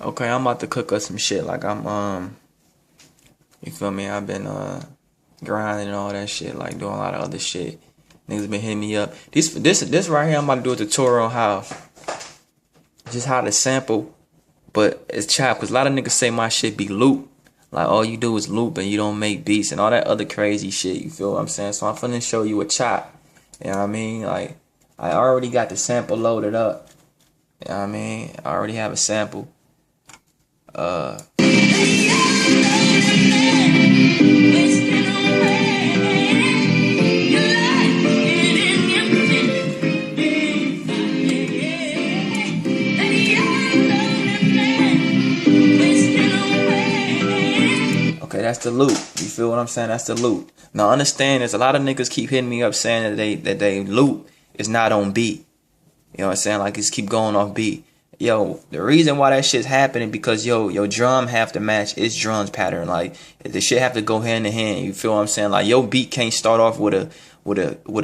Okay, I'm about to cook up some shit. Like you feel me? I've been grinding and all that shit, like doing a lot of other shit. Niggas been hitting me up. This right here, I'm about to do a tutorial on how to sample, but it's chop. Cause a lot of niggas say my shit be loop. Like all you do is loop and you don't make beats and all that other crazy shit. You feel what I'm saying? So I'm finna show you a chop. You know what I mean? Like I already got the sample loaded up. You know what I mean? I already have a sample. Okay, that's the loop. You feel what I'm saying? That's the loop. Now understand, there's a lot of niggas keep hitting me up saying that they loop is not on beat. You know what I'm saying? Like it's keep going off beat. Yo, the reason why that shit's happening because your drum have to match its drum's pattern. Like the shit have to go hand in hand. You feel what I'm saying? Like your beat can't start off with a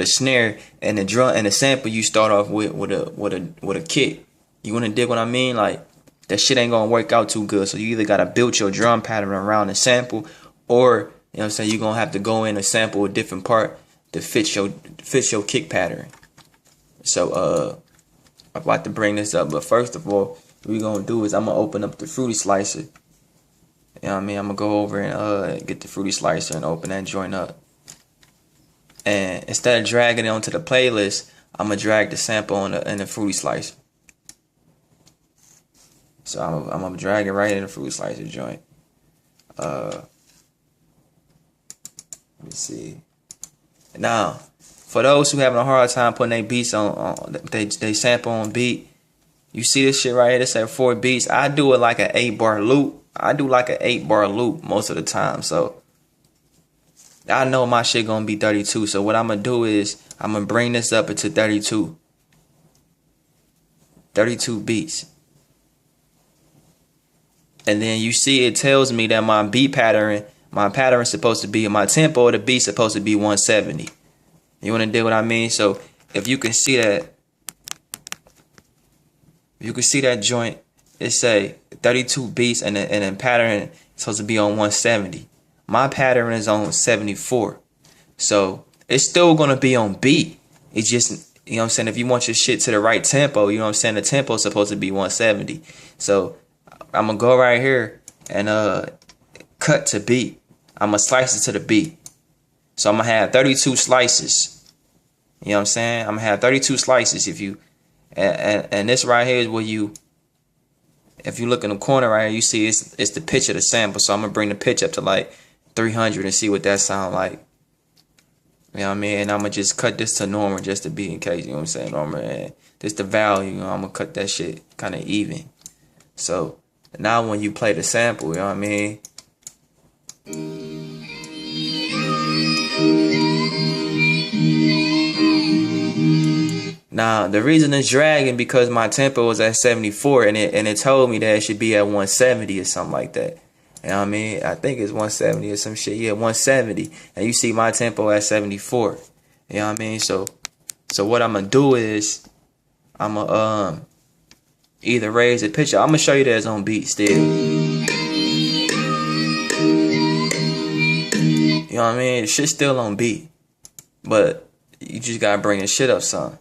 snare and the drum and the sample you start off with a kick. You wanna dig what I mean? Like that shit ain't gonna work out too good. So you either gotta build your drum pattern around the sample, or you know what I'm saying, you're gonna have to go in and sample a different part to fit your kick pattern. So I'm about to bring this up, but first of all, what we're gonna do is I'm gonna open up the fruity slicer. You know what I mean? I'm gonna go over and get the fruity slicer and open that joint up. And instead of dragging it onto the playlist, I'm gonna drag the sample in the fruity slicer. So I'm gonna drag it right in the fruity slicer joint. Let me see. Now, for those who having a hard time putting their beats on they sample on beat, you see this shit right here. This at 4 beats. I do it like an 8-bar loop. I do like an 8-bar loop most of the time. So I know my shit gonna be 32. So what I'm gonna do is I'm gonna bring this up into 32 beats. And then you see it tells me that my beat pattern, is supposed to be, my tempo of the beat supposed to be 170. You want to dig what I mean? So if you can see that, joint, it say 32 beats and the pattern is supposed to be on 170. My pattern is on 74. So it's still going to be on beat. It's just, you know what I'm saying, if you want your shit to the right tempo, you know what I'm saying, the tempo is supposed to be 170. So I'm going to go right here and cut to beat. I'm going to slice it to the beat. So I'm going to have 32 slices. You know what I'm saying? I'm going to have 32 slices. If you, and this right here is where you, if you look in the corner right here, you see it's the pitch of the sample. So I'm going to bring the pitch up to like 300 and see what that sound like. You know what I mean? And I'm going to just cut this to normal just to be in case, you know what I'm saying? Normal. And this the value, you know, I'm going to cut that shit kind of even. So now when you play the sample, you know what I mean? Now the reason it's dragging because my tempo was at 74 and it told me that it should be at 170 or something like that. You know what I mean? I think it's 170 or some shit. Yeah, 170. And you see my tempo at 74. You know what I mean? So what I'm gonna do is I'm gonna either raise the pitch. I'm gonna show you that it's on beat still. You know what I mean? Shit's still on beat, but you just gotta bring the shit up some.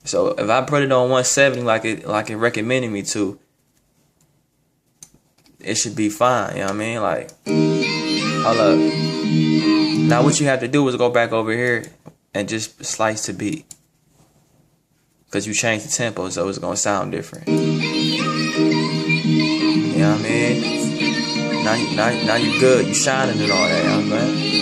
So if I put it on 170 like it recommended me to, it should be fine. You know what I mean? Like, hold up. Now what you have to do is go back over here and just slice to beat, because you changed the tempo, so it's gonna sound different. You know what I mean? Now you good. You shining and all that, you know what I'm saying?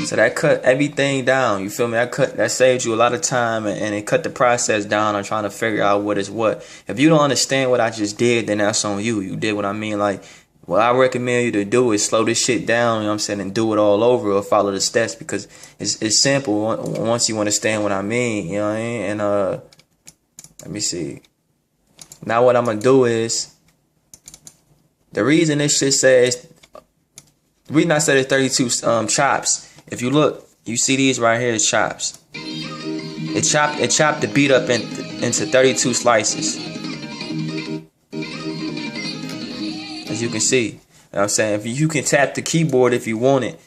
So that cut everything down. You feel me? That saved you a lot of time and it cut the process down on trying to figure out what is what. If you don't understand what I just did, then that's on you. You did what I mean? Like, what I recommend you to do is slow this shit down, you know what I'm saying, and do it all over or follow the steps, because it's simple once you understand what I mean, you know what I mean? And let me see. Now what I'm gonna do is, the reason this shit says, the reason I said it's 32 chops, if you look, You see these right here is chops. It chopped the beat up into 32 slices. As you can see. You know what I'm saying? If you can tap the keyboard if you want it.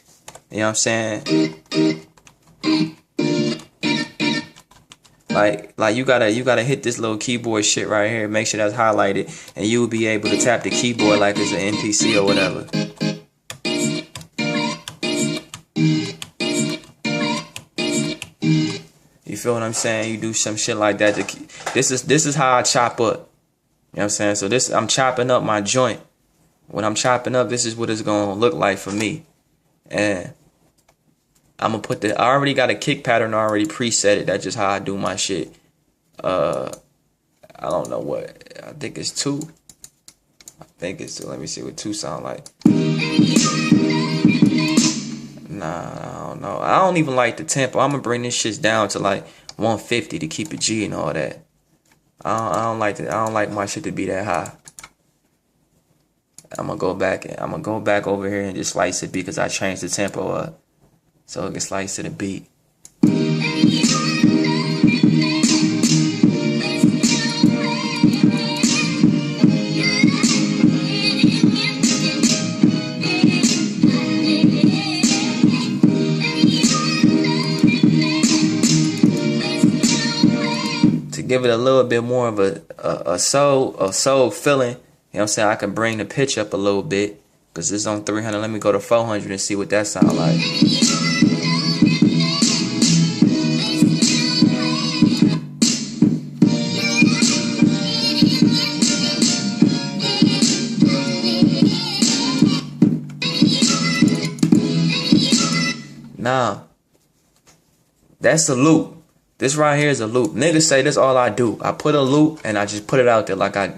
You know what I'm saying? Like you gotta hit this little keyboard shit right here. Make sure that's highlighted, and you will be able to tap the keyboard like it's an NPC or whatever. You feel what I'm saying? You do some shit like that. This is how I chop up. You know what I'm saying? So I'm chopping up my joint. When I'm chopping up, this is what it's gonna look like for me. And I'm gonna put I already got a kick pattern already preset it. That's just how I do my shit. I don't know what. I think it's 2. I think it's 2. Let me see what 2 sound like. Nah, I don't know. I don't even like the tempo. I'm gonna bring this shit down to like 150 to keep it G and all that. I don't like my shit to be that high. I'm gonna go back over here and just slice it because I changed the tempo up so it can slice to the beat. To give it a little bit more of a soul feeling. You know what I'm saying? I can bring the pitch up a little bit because it's on 300. Let me go to 400 and see what that sounds like. Now, that's a loop. This right here is a loop. Niggas say this all I do. I put a loop and I just put it out there like I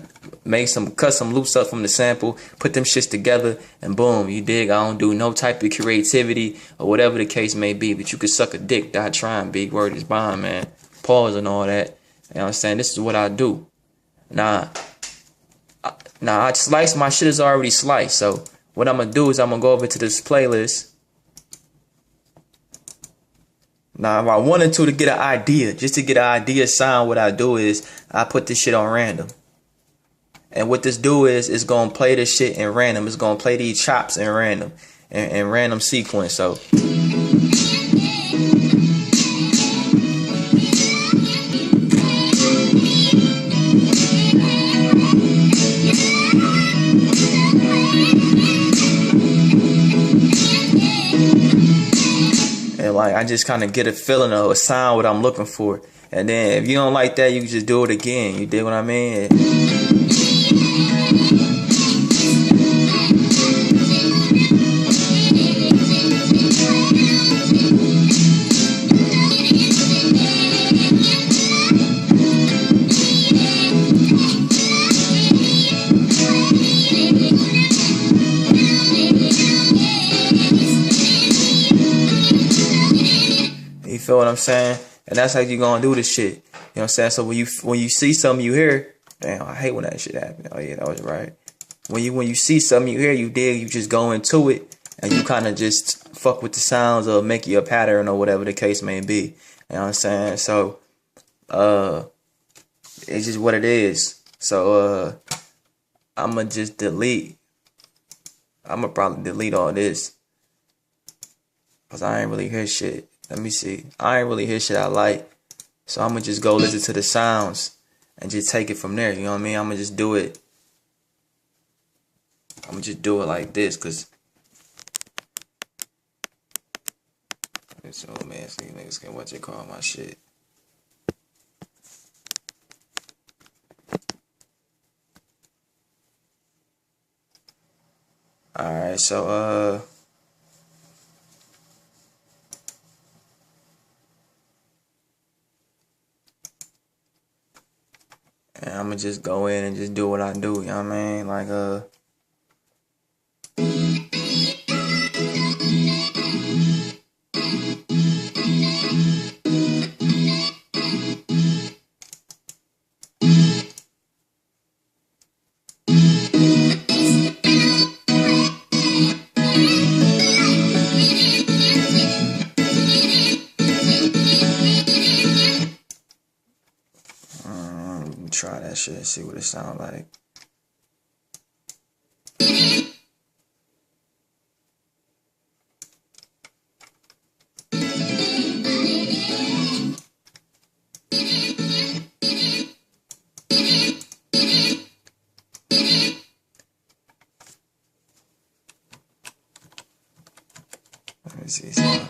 cut some loops up from the sample, put them shits together, and boom, you dig? I don't do no type of creativity or whatever the case may be, but you could suck a dick, die trying, big word is bond, man. Pause and all that. You know what I'm saying? This is what I do. Now I slice, my shit is already sliced, so what I'm gonna do is I'm gonna go over to this playlist. Now, if I wanted to get an idea, just to get an idea sound, what I do is I put this shit on random. And what this do is it's gonna play this shit in random. It's gonna play these chops in random, in random sequence. So and like I just kind of get a feeling of a sound what I'm looking for. And then if you don't like that, you can just do it again. You dig what I mean? You feel what I'm saying? And that's how you gonna do this shit. You know what I'm saying? So when you see something you hear, damn, I hate when that shit happens. Oh yeah, that was right. When you see something you hear, you dig, you just go into it and you kind of just fuck with the sounds or make you a pattern or whatever the case may be. You know what I'm saying? So it's just what it is. So I'ma just delete. I'ma probably delete all this cause I ain't really hear shit. Let me see. I ain't really hear shit I like. So I'm going to just go listen to the sounds and just take it from there. You know what I mean? I'm going to just do it. I'm going to just do it like this because. So, man, so you niggas can watch it call my shit. Alright, so, and I'm gonna just go in and just do what I do, you know what I mean? Like, shit and see what it sound like. Let me see something.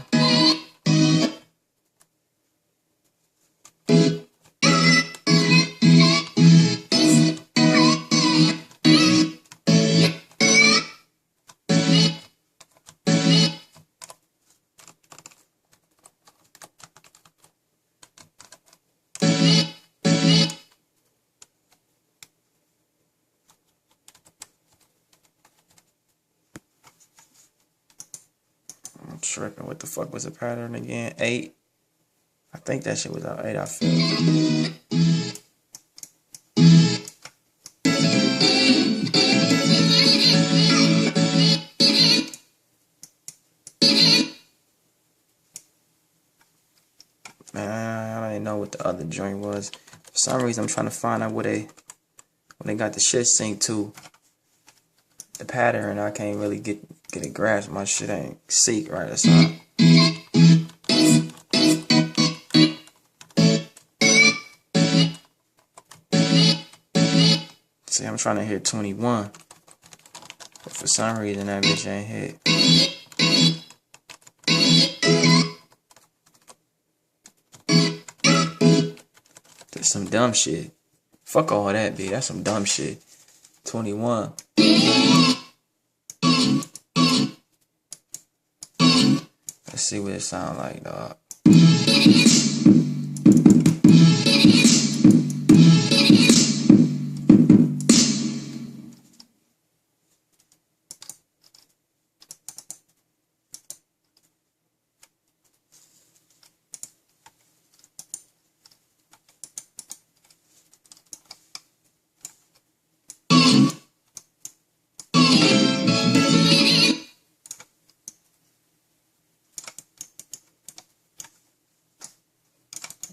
I'm tripping. What the fuck was the pattern again? 8. I think that shit was out 8. I feel. Man, I don't even know what the other joint was. For some reason, I'm trying to find out where they got the shit synced to. The pattern, I can't really get a grasp. My shit ain't seek right or something. See, I'm trying to hit 21, but for some reason that bitch ain't hit. That's some dumb shit. Fuck all that, bitch. That's some dumb shit. 21. Let's see what it sound like, dog.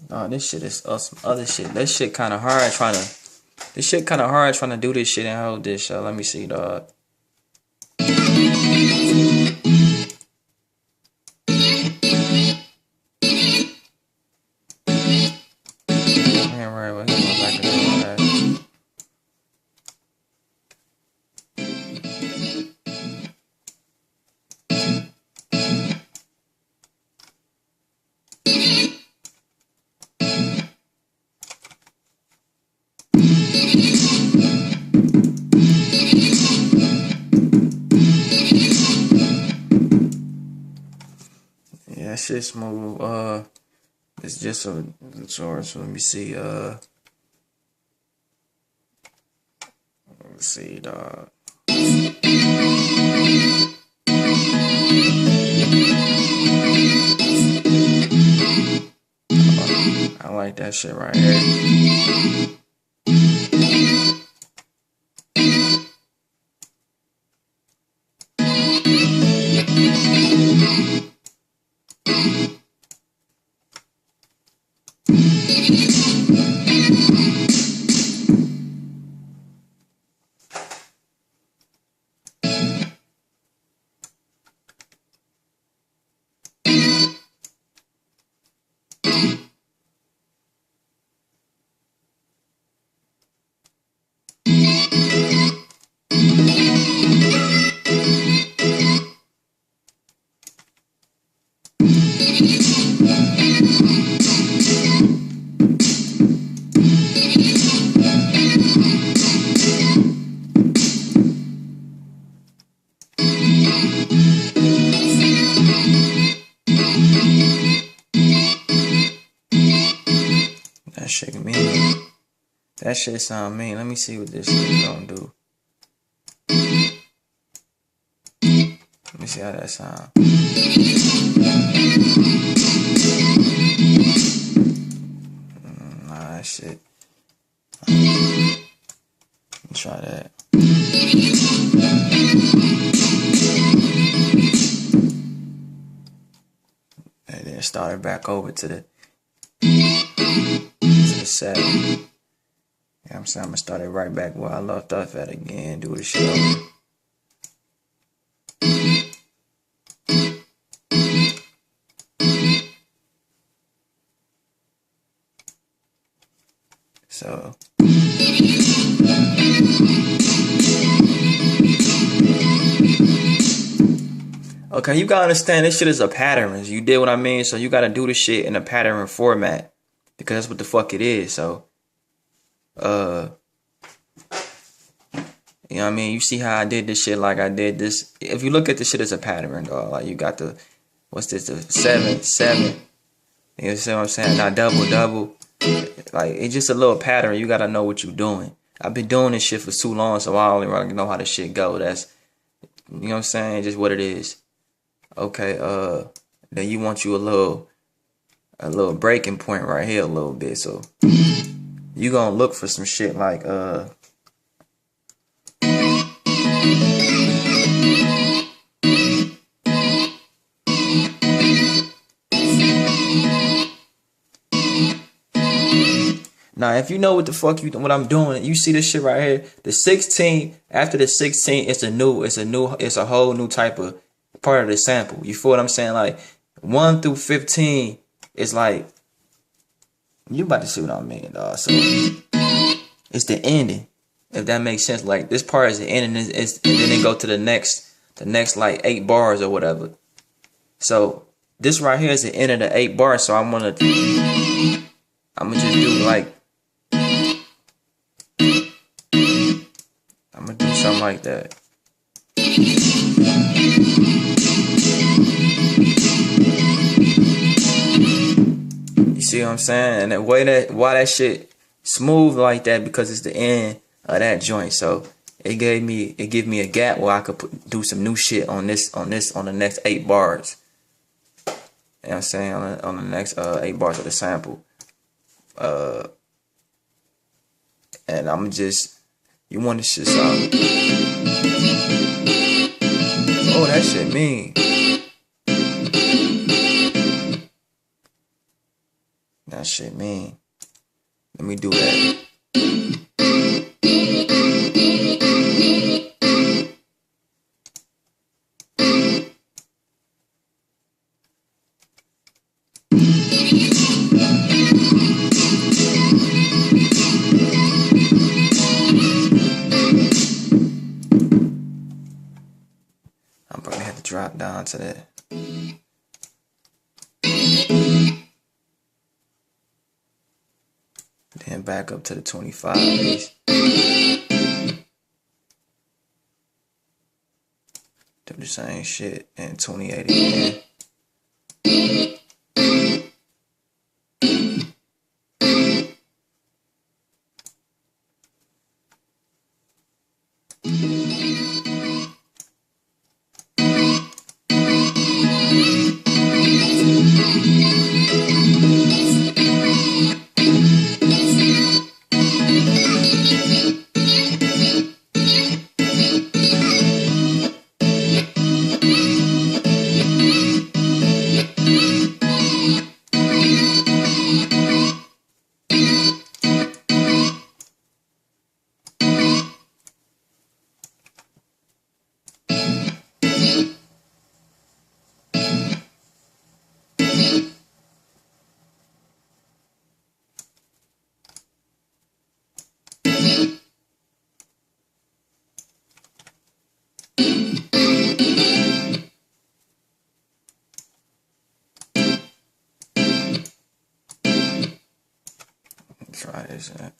Oh, this shit is some other shit. This shit kind of hard trying to do this shit and hold this shit. Let me see, dog. Man, right, well, he's going back and do that. Yeah, that shit smooth. It's just a source. So let me see. Let's see, dog. I like that shit right here. That shit mean. That shit sound mean. Let me see what this shit gonna do. Let me see how that sound. Nah, that shit. Let me try that. And then start it back over to the 7. Yeah, I'm saying I'm gonna start it right back where I left off at again. Do the shit over. So okay, you gotta understand this shit is a pattern. You did what I mean? So you gotta do the shit in a pattern format. Because that's what the fuck it is. So you know what I mean? You see how I did this shit like I did this. If you look at this shit as a pattern, dog, like you got the, what's this, the 7, 7. You see what I'm saying? Now double, double. Like, it's just a little pattern. You gotta know what you're doing. I've been doing this shit for too long, so I only really know how this shit go. That's, you know what I'm saying? Just what it is. Okay, then you want you a little breaking point right here a little bit. So you gonna look for some shit like, now, if you know what the fuck what I'm doing, you see this shit right here. The 16, after the 16, it's a whole new type of part of the sample. You feel what I'm saying? Like 1 through 15 is like, you about to see what I mean, dog. So it's the ending, if that makes sense. Like this part is the ending, and then they go to the next like 8 bars or whatever. So this right here is the end of the 8 bars. So I'm gonna just do like, I'm gonna do something like that. You see what I'm saying? And the way why that shit smooth like that, because it's the end of that joint. So it gave me a gap where I could do some new shit on the next 8 bars. You know what I'm saying? On the next 8 bars of the sample. And I'm just, you want this shit sound. Oh, that shit mean. That shit mean. Let me do that. I'm probably have to drop down to that. Then back up to the 25 bass. Do the same shit and 28 again. Try this out.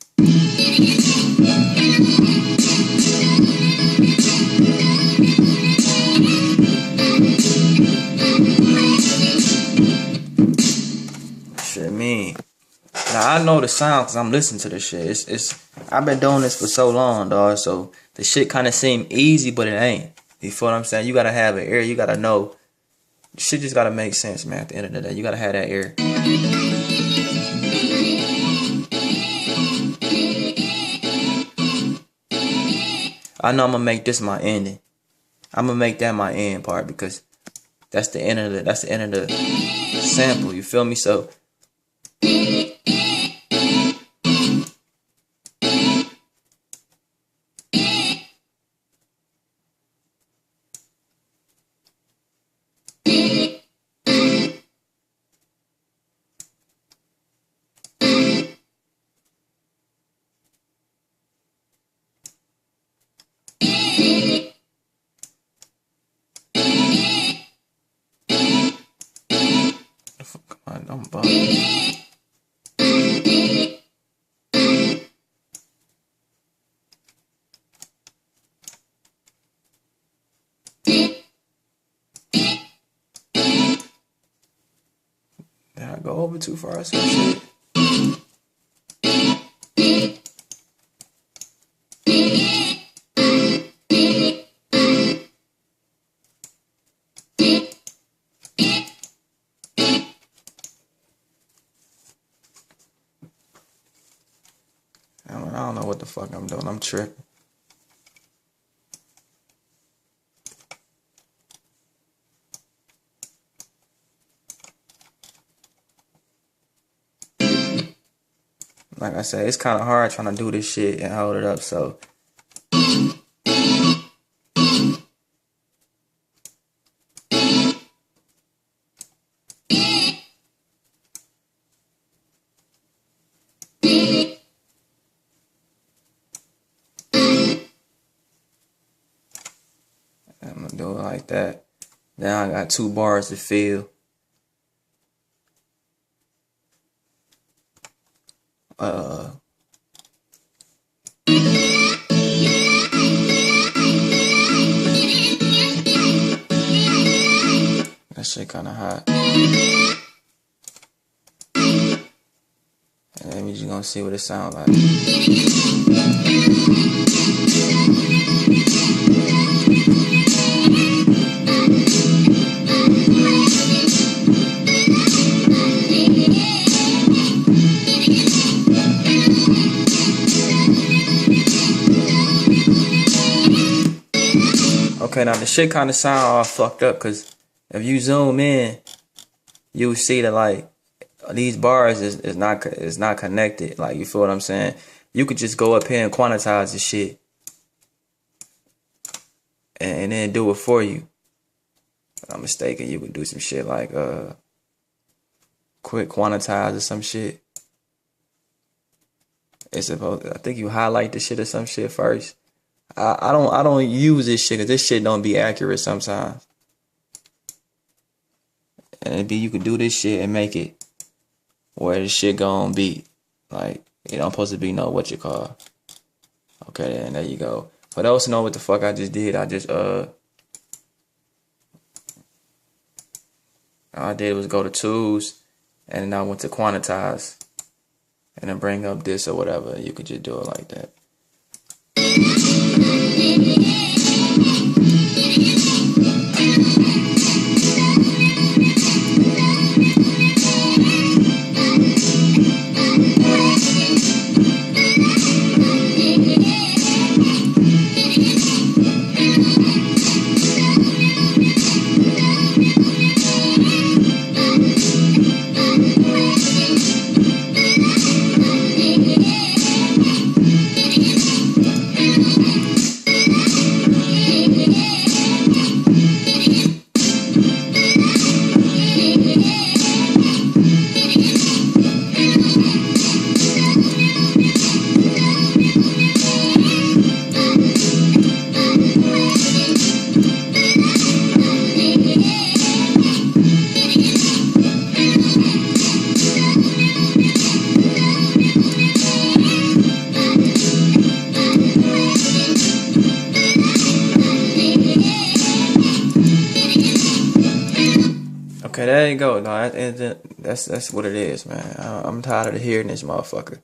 Shit mean. Now I know the sound because I'm listening to this shit. It's I've been doing this for so long, dog. So the shit kind of seem easy, but it ain't. You feel what I'm saying? You gotta have an ear. You gotta know. Shit just gotta make sense, man. At the end of the day, you gotta have that ear. I know I'm gonna make this my ending. I'm gonna make that my end part because that's the end of the sample. You feel me? So I'm bugging. Did I go over too far or some shit? I don't know what the fuck I'm doing. I'm tripping. Like I said, it's kind of hard trying to do this shit and hold it up, so. I'm gonna do it like that. Now I got 2 bars to fill. That shit kinda hot. And then we just gonna see what it sounds like. Okay, now the shit kind of sound all fucked up, because if you zoom in, you see that like these bars is not connected. Like, you feel what I'm saying? You could just go up here and quantize the shit, and then do it for you. If I'm mistaken, you could do some shit like quick quantize or some shit. It's supposed. I think you highlight the shit or some shit first. I don't use this shit because this shit don't be accurate sometimes. And it'd be, you could do this shit and make it where the shit gon' be. Like, it don't supposed to be no what you call. Okay, then there you go. For those who know what the fuck I just did, all I did was go to tools, and then I went to quantize, and then bring up this or whatever. You could just do it like that. Okay, there you go. No, that's what it is, man. I'm tired of hearing this motherfucker.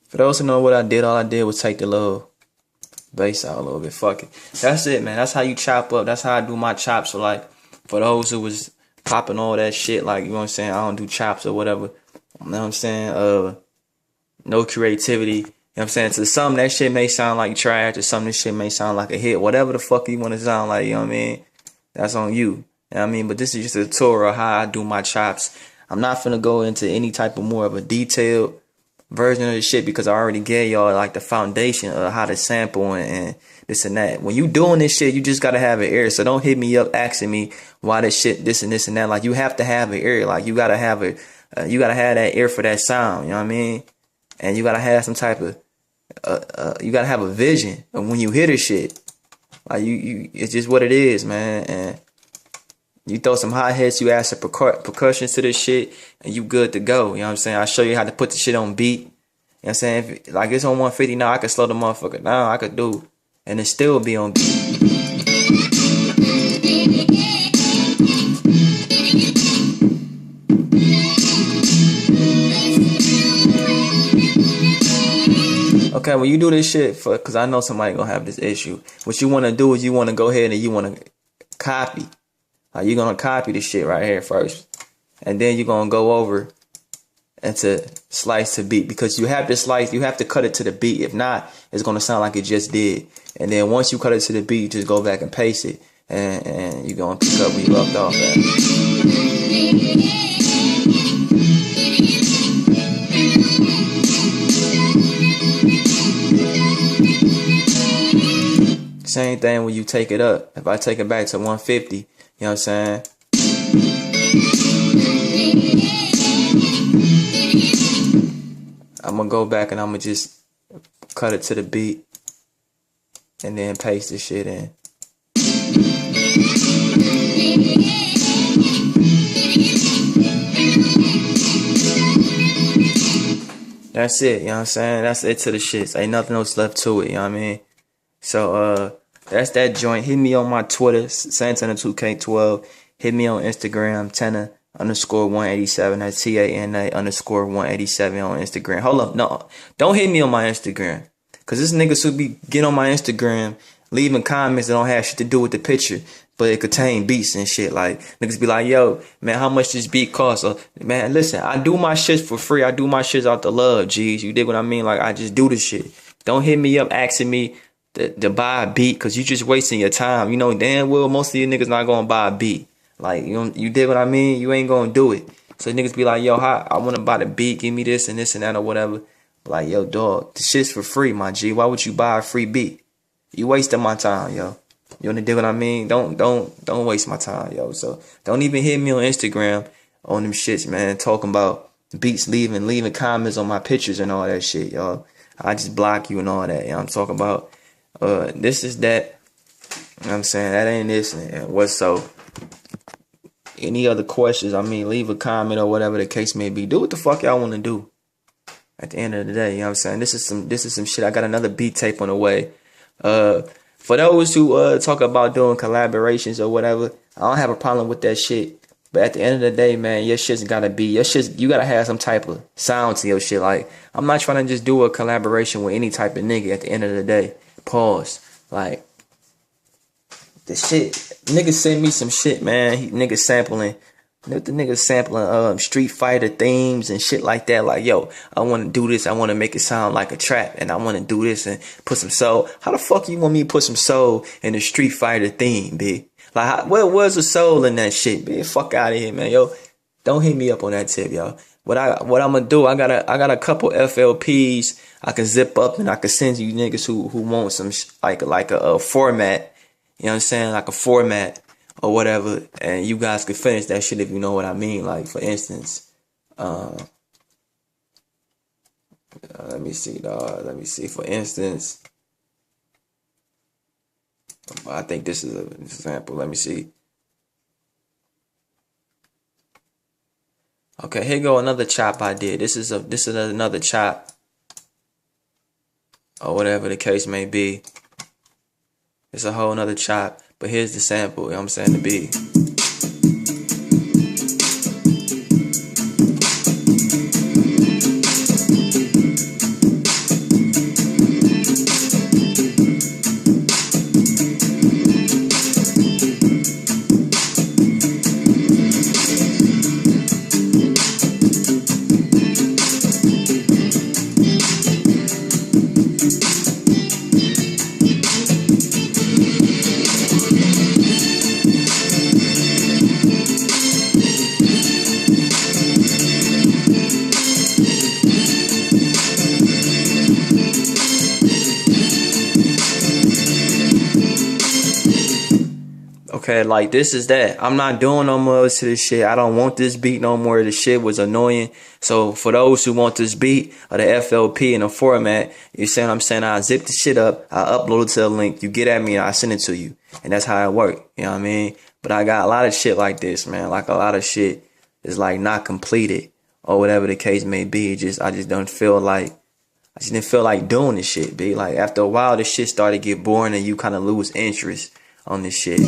For those who know what I did, all I did was take the little bass out a little bit. Fuck it. That's it, man. That's how you chop up. That's how I do my chops. So, like, for those who was popping all that shit, like, you know what I'm saying? I don't do chops or whatever. You know what I'm saying? No creativity. You know what I'm saying? To some, that shit may sound like trash. To some, this shit may sound like a hit. Whatever the fuck you want to sound like, you know what I mean? That's on you. You know what I mean? But this is just a tour of how I do my chops. I'm not finna go into any type of more of a detailed version of the shit because I already gave y'all like the foundation of how to sample and this and that. When you doing this shit, you just gotta have an ear. So don't hit me up asking me why this shit, this and that. Like, you have to have an ear. Like, you gotta have you gotta have that ear for that sound. You know what I mean? And you gotta have some type of, you gotta have a vision of when you hear this shit. Like it's just what it is, man. And you throw some hot hits, you add some percussions to this shit, and you good to go. You know what I'm saying? I show you how to put the shit on beat. You know what I'm saying? If, like it's on 150 now, I can slow the motherfucker down. I could do, and it still be on beat. Okay, when you do this shit cause I know somebody gonna have this issue. What you wanna do is you wanna go ahead and you wanna copy. Like you're gonna copy this shit right here first. And then you're gonna go over into slice to beat. Because you have to slice, you have to cut it to the beat. If not, it's gonna sound like it just did. And then once you cut it to the beat, you just go back and paste it. And you're gonna pick up where you left off at. Same thing when you take it up. If I take it back to 150, you know what I'm saying? I'm gonna go back and I'm gonna just cut it to the beat and then paste this shit in. That's it, you know what I'm saying? That's it to the shits. Ain't nothing else left to it, you know what I mean? So, that's that joint. Hit me on my Twitter, Santana2K12. Hit me on Instagram, Tana_187. That's TANA_187 on Instagram. Hold up, no, don't hit me on my Instagram, cause this nigga should be getting on my Instagram, leaving comments that don't have shit to do with the picture, but it contain beats and shit. Like niggas be like, yo, man, how much this beat cost? Or, man, listen, I do my shit for free. I do my shit out the love, G's. You dig what I mean? Like I just do this shit. Don't hit me up asking me to buy a beat, cause you just wasting your time. You know damn well most of you niggas not gonna buy a beat. Like you dig what I mean? You ain't gonna do it. So niggas be like, yo, I wanna buy the beat, give me this and this and that or whatever. Like, yo, dog, the shit's for free, my G. Why would you buy a free beat? You wasting my time, yo. You wanna dig what I mean? Don't waste my time, yo. So don't even hit me on Instagram on them shits, man, talking about beats leaving comments on my pictures and all that shit, yo. I just block you and all that. You know I'm talking about? This is that. You know what I'm saying? That ain't this and what's so. Any other questions, I mean, leave a comment or whatever the case may be. Do what the fuck y'all want to do. At the end of the day, you know what I'm saying? This is some shit. I got another beat tape on the way. For those who talk about doing collaborations or whatever, I don't have a problem with that shit. But at the end of the day, man, your shit's gotta be you gotta have some type of sound to your shit. Like, I'm not trying to just do a collaboration with any type of nigga at the end of the day. Pause. Like, the shit, niggas send me some shit, man. Niggas sampling Street Fighter themes and shit like that. Like, yo, I want to do this. I want to make it sound like a trap, and I want to do this and put some soul. How the fuck you want me to put some soul in the Street Fighter theme, bitch? Like, where was the soul in that shit, bitch? Fuck out of here, man. Yo, don't hit me up on that tip, yo. What I'm gonna do? I got a couple FLPs I can zip up and I can send you niggas who want some like a format. You know what I'm saying? Like a format or whatever. And you guys can finish that shit if you know what I mean. Like, for instance, let me see, dog. Let me see. For instance, I think this is an example. Let me see. Okay, here go another chop I did. This is another chop or whatever the case may be. It's a whole nother chop, but here's the sample, you know what I'm saying, the beat. Okay, like, this is that. I'm not doing no more to this shit. I don't want this beat no more. This shit was annoying. So for those who want this beat or the FLP in a format, you see what I'm saying? I zip the shit up, I upload it to the link, you get at me, and I send it to you. And that's how it work. You know what I mean? But I got a lot of shit like this, man. Like a lot of shit is like not completed or whatever the case may be. I just don't feel like didn't feel like doing this shit, B. Like after a while this shit started to get boring and you kind of lose interest on this shit.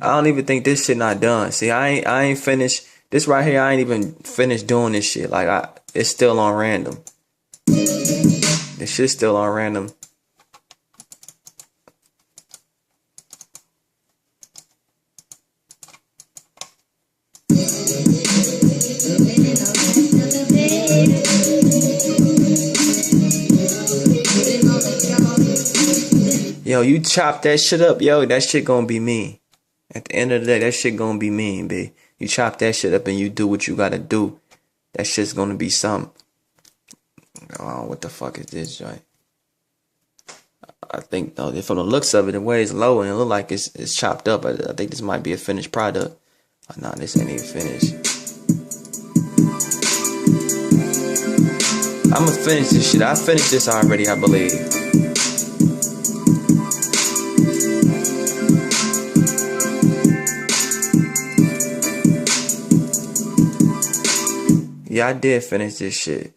I don't even think this shit not done. See, I ain't finished this right here. I ain't even finished doing this shit. Like it's still on random. This shit's still on random. Yo, you chop that shit up, yo, that shit gonna be mean. At the end of the day, that shit gonna be mean, B. You chop that shit up and you do what you gotta do. That shit's gonna be something. Oh, what the fuck is this joint? I think, though, from the looks of it, the way it's low and it look like it's chopped up. I think this might be a finished product. Oh, nah, this ain't even finished. I'ma finish this shit. I finished this already, I believe. Yeah, I did finish this shit.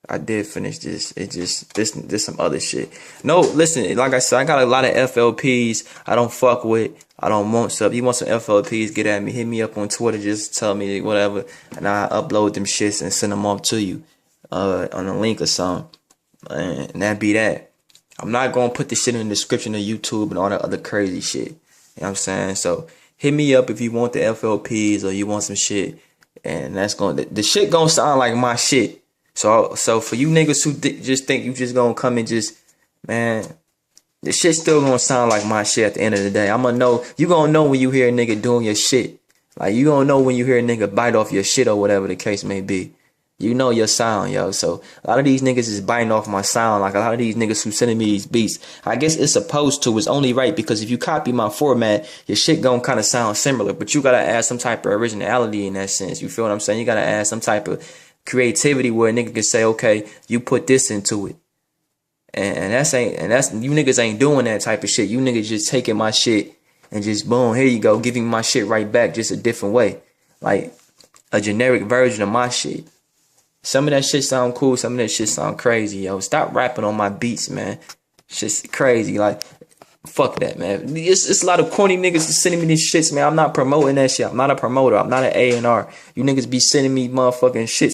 I did finish this. It just this some other shit. No, listen, like I said, I got a lot of FLPs I don't fuck with. I don't want stuff. You want some FLPs, get at me. Hit me up on Twitter, just tell me whatever. And I upload them shits and send them off to you on a link or something. And that be that. I'm not gonna put this shit in the description of YouTube and all that other crazy shit. You know what I'm saying? So hit me up if you want the FLPs or you want some shit. And that's gonna the shit gonna sound like my shit. So for you niggas who just think you just gonna come and just, man, the shit still gonna sound like my shit at the end of the day. I'ma know, you gonna know when you hear a nigga doing your shit. Like you gonna know when you hear a nigga bite off your shit or whatever the case may be. You know your sound, yo. So a lot of these niggas is biting off my sound. Like a lot of these niggas who sending me these beats, I guess it's supposed to. It's only right because if you copy my format, your shit gonna kind of sound similar. But you gotta add some type of originality in that sense. You feel what I'm saying? You gotta add some type of creativity where a nigga can say, okay, you put this into it. And that's you niggas ain't doing that type of shit. You niggas just taking my shit and just boom, here you go, giving my shit right back, just a different way. Like a generic version of my shit. Some of that shit sound cool, some of that shit sound crazy, yo. Stop rapping on my beats, man. Shit's crazy. Like, fuck that, man. It's a lot of corny niggas sending me these shits, man. I'm not promoting that shit. I'm not a promoter. I'm not an A&R. You niggas be sending me motherfucking shit